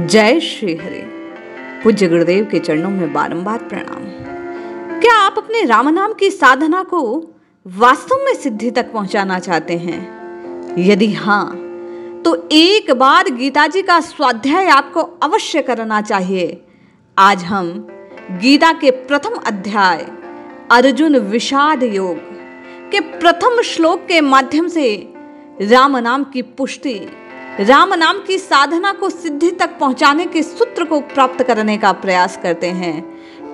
जय श्री हरि। पूज्य गुरुदेव के चरणों में बारंबार प्रणाम। क्या आप अपने राम नाम की साधना को वास्तव में सिद्धि तक पहुंचाना चाहते हैं? यदि हाँ, तो एक बार गीता जी का स्वाध्याय आपको अवश्य करना चाहिए। आज हम गीता के प्रथम अध्याय अर्जुन विषाद योग के प्रथम श्लोक के माध्यम से राम नाम की पुष्टि, राम नाम की साधना को सिद्धि तक पहुंचाने के सूत्र को प्राप्त करने का प्रयास करते हैं।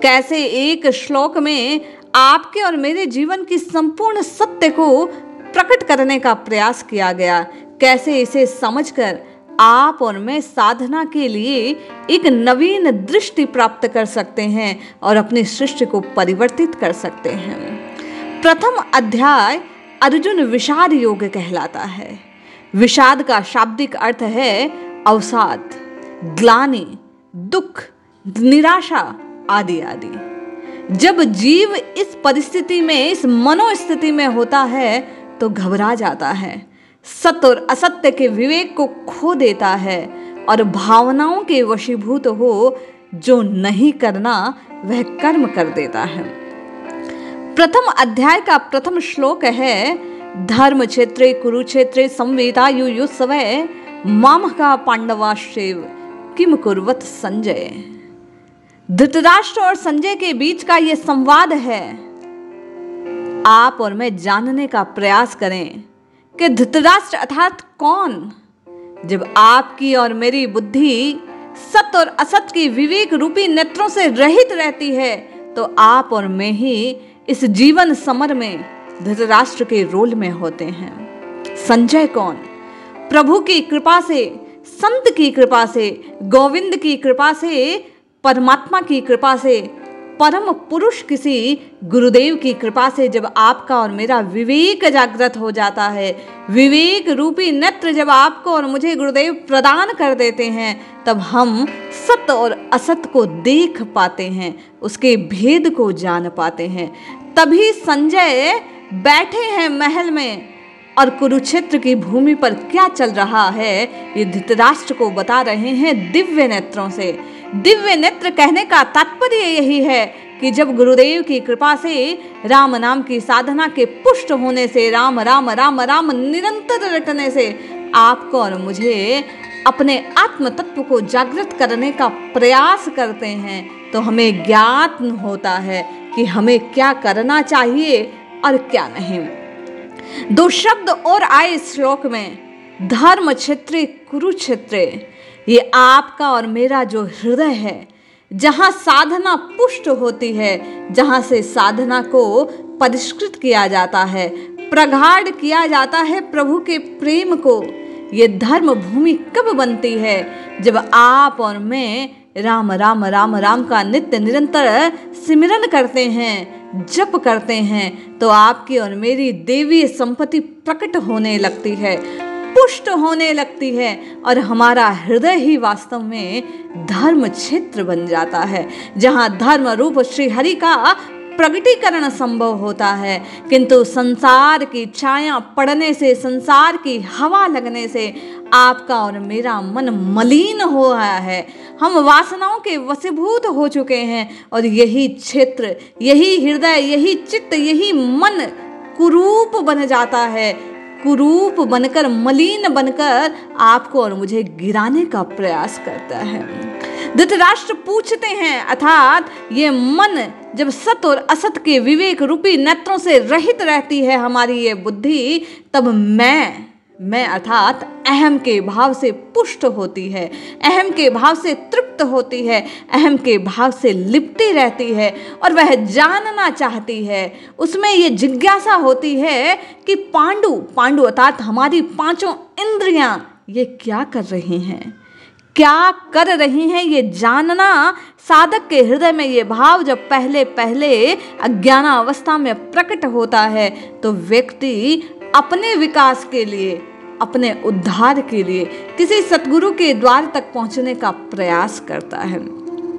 कैसे एक श्लोक में आपके और मेरे जीवन की संपूर्ण सत्य को प्रकट करने का प्रयास किया गया, कैसे इसे समझकर आप और मैं साधना के लिए एक नवीन दृष्टि प्राप्त कर सकते हैं और अपनी सृष्टि को परिवर्तित कर सकते हैं। प्रथम अध्याय अर्जुन विषाद योग कहलाता है। विषाद का शाब्दिक अर्थ है अवसाद, ग्लानि, दुख, निराशा आदि आदि। जब जीव इस परिस्थिति में, इस मनोस्थिति में होता है तो घबरा जाता है, सत्य और असत्य के विवेक को खो देता है और भावनाओं के वशीभूत हो जो नहीं करना वह कर्म कर देता है। प्रथम अध्याय का प्रथम श्लोक है धर्म क्षेत्रे कुरुक्षेत्रे संवेदा युयुत्सवे मामका पांडवाश्चैव किम कुर्वत संजय। धृतराष्ट्र और संजय के बीच का यह संवाद है। आप और मैं जानने का प्रयास करें कि धृतराष्ट्र अर्थात कौन। जब आपकी और मेरी बुद्धि सत्य और असत्य की विवेक रूपी नेत्रों से रहित रहती है तो आप और मैं ही इस जीवन समर में धृतराष्ट्र के रोल में होते हैं। संजय कौन? प्रभु की कृपा से, संत की कृपा से, गोविंद की कृपा से, परमात्मा की कृपा से, परम पुरुष किसी गुरुदेव की कृपा से जब आपका और मेरा विवेक जागृत हो जाता है, विवेक रूपी नेत्र जब आपको और मुझे गुरुदेव प्रदान कर देते हैं, तब हम सत्य और असत्य को देख पाते हैं, उसके भेद को जान पाते हैं। तभी संजय बैठे हैं महल में और कुरुक्षेत्र की भूमि पर क्या चल रहा है ये धृतराष्ट्र को बता रहे हैं दिव्य नेत्रों से। दिव्य नेत्र कहने का तात्पर्य यही है कि जब गुरुदेव की कृपा से राम नाम की साधना के पुष्ट होने से, राम राम राम राम निरंतर रटने से आपको और मुझे अपने आत्म तत्व को जागृत करने का प्रयास करते हैं तो हमें ज्ञात होता है कि हमें क्या करना चाहिए और क्या नहीं। दो शब्द और आए इस श्लोक में, धर्म क्षेत्रे कुरुक्षेत्रे। ये आपका और मेरा जो हृदय है, जहाँ साधना पुष्ट होती है, जहाँ से साधना को परिष्कृत किया जाता है, प्रगाढ़ किया जाता है प्रभु के प्रेम को। ये धर्म भूमि कब बनती है? जब आप और मैं राम राम राम राम का नित्य निरंतर सिमरन करते हैं, जप करते हैं, तो आपकी और मेरी देवी संपत्ति प्रकट होने लगती है, पुष्ट होने लगती है और हमारा हृदय ही वास्तव में धर्म क्षेत्र बन जाता है, जहाँ धर्म रूप श्री हरि का प्रगटीकरण संभव होता है। किंतु संसार की छाया पड़ने से, संसार की हवा लगने से आपका और मेरा मन मलिन हो रहा है, हम वासनाओं के वशीभूत हो चुके हैं और यही क्षेत्र, यही हृदय, यही चित्त, यही मन कुरूप बन जाता है। कुरूप बनकर, मलिन बनकर आपको और मुझे गिराने का प्रयास करता है। धृतराष्ट्र पूछते हैं, अर्थात ये मन जब सत्य और असत्य के विवेक रूपी नेत्रों से रहित रहती है हमारी ये बुद्धि, तब मैं अर्थात अहम के भाव से पुष्ट होती है, अहम के भाव से तृप्त होती है, अहम के भाव से लिपटी रहती है और वह जानना चाहती है। उसमें ये जिज्ञासा होती है कि पांडु अर्थात हमारी पांचों इंद्रियां ये क्या कर रही हैं, क्या कर रही हैं, ये जानना साधक के हृदय में ये भाव जब पहले पहले अज्ञानावस्था में प्रकट होता है तो व्यक्ति अपने विकास के लिए, अपने उद्धार के लिए किसी सतगुरु के द्वार तक पहुंचने का प्रयास करता है।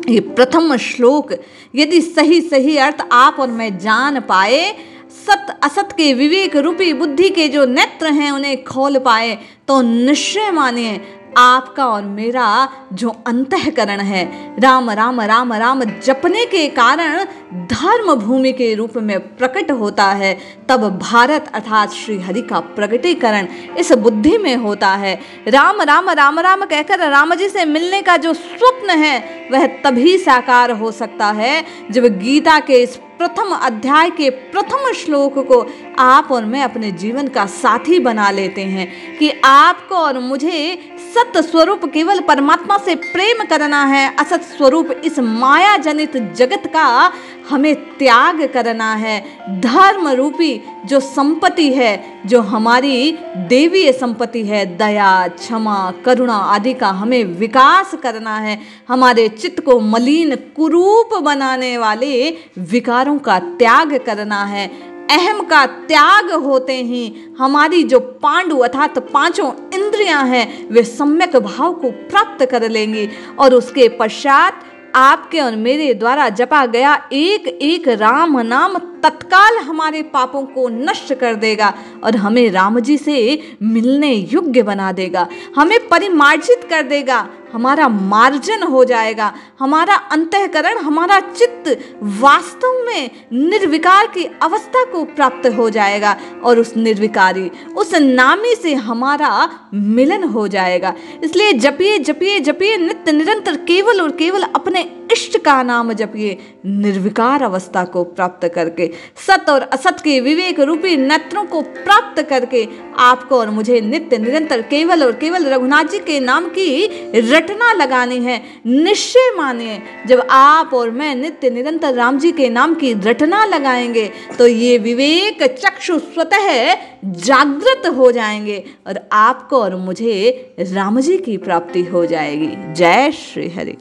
ये प्रथम श्लोक यदि सही अर्थ आप और मैं जान पाए, सत्य असत के विवेक रूपी बुद्धि के जो नेत्र हैं उन्हें खोल पाए, तो निश्चय मानिए आपका और मेरा जो अंतःकरण है, राम राम राम राम जपने के कारण धर्म भूमि के रूप में प्रकट होता है, तब भारत अर्थात श्री हरि का प्रकटीकरण इस बुद्धि में होता है। राम राम राम राम कहकर राम जी से मिलने का जो स्वप्न है वह तभी साकार हो सकता है जब गीता के इस प्रथम अध्याय के प्रथम श्लोक को आप और मैं अपने जीवन का साथी बना लेते हैं कि आपको और मुझे सत्य स्वरूप केवल परमात्मा से प्रेम करना है, असत स्वरूप इस माया जनित जगत का हमें त्याग करना है। धर्म रूपी जो संपत्ति है, जो हमारी देवीय संपत्ति है, दया क्षमा करुणा आदि का हमें विकास करना है। हमारे चित्त को मलिन कुरूप बनाने वाले विकारों का त्याग करना है। अहम का त्याग होते ही हमारी जो पांडु अर्थात पांचों इंद्रियां हैं वे सम्यक भाव को प्राप्त कर लेंगी और उसके पश्चात आपके और मेरे द्वारा जपा गया एक एक राम नाम तत्काल हमारे पापों को नष्ट कर देगा और हमें राम जी से मिलने योग्य बना देगा, हमें परिमार्जित कर देगा, हमारा मार्जन हो जाएगा, हमारा अंतःकरण हमारा चित्त वास्तव में निर्विकार की अवस्था को प्राप्त हो जाएगा और उस निर्विकारी उस नामी से हमारा मिलन हो जाएगा। इसलिए जपिए जपिए जपिए नित्य निरंतर केवल और केवल अपने इष्ट का नाम जपिए, निर्विकार अवस्था को प्राप्त करके सत और असत के विवेक रूपी नेत्रों को प्राप्त करके आपको और मुझे नित्य निरंतर केवल और केवल रघुनाथ जी के नाम की रटना लगानी है। निश्चय मानिए, जब आप और मैं नित्य निरंतर राम जी के नाम की रटना लगाएंगे तो ये विवेक चक्षु स्वतः जागृत हो जाएंगे और आपको और मुझे राम जी की प्राप्ति हो जाएगी। जय श्री हरि।